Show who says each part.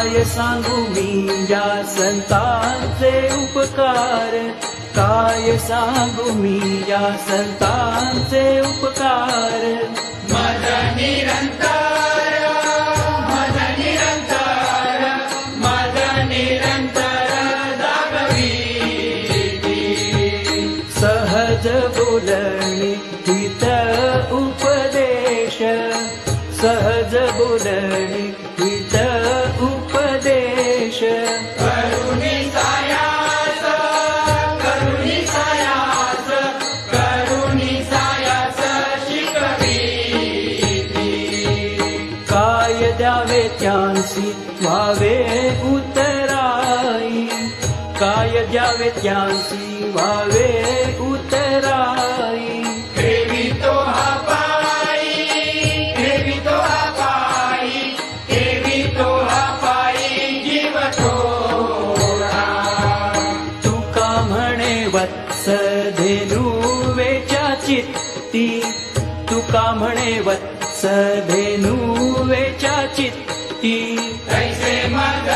Speaker 1: काय सांगू मी या संतांचे उपकार, काय सांगू मी या संतांचे उपकार.
Speaker 2: मज निरंतर, मज निरंतर, मज निरंतर जागवी.
Speaker 1: सहज बोलणे हित उपदेश, सहज बोलणे हित उपदेश.
Speaker 2: करुणी सायास, करुणी सायास, करुणी सायास शिकवी.
Speaker 1: काय द्यावे त्यांसी व्हावे उतराई, काय द्यावे त्यांसी व्हावे उतराई.
Speaker 2: ठेवितो हा पायी, ठेवितो हा पायी, ठेवितो हा पायी जीव थोडा.
Speaker 1: तुका म्हणे वत्स धेनुवेच्या चित्ती, तुका म्हणे वत्स धेनुवेच्या चित्ती.
Speaker 2: तैसे मग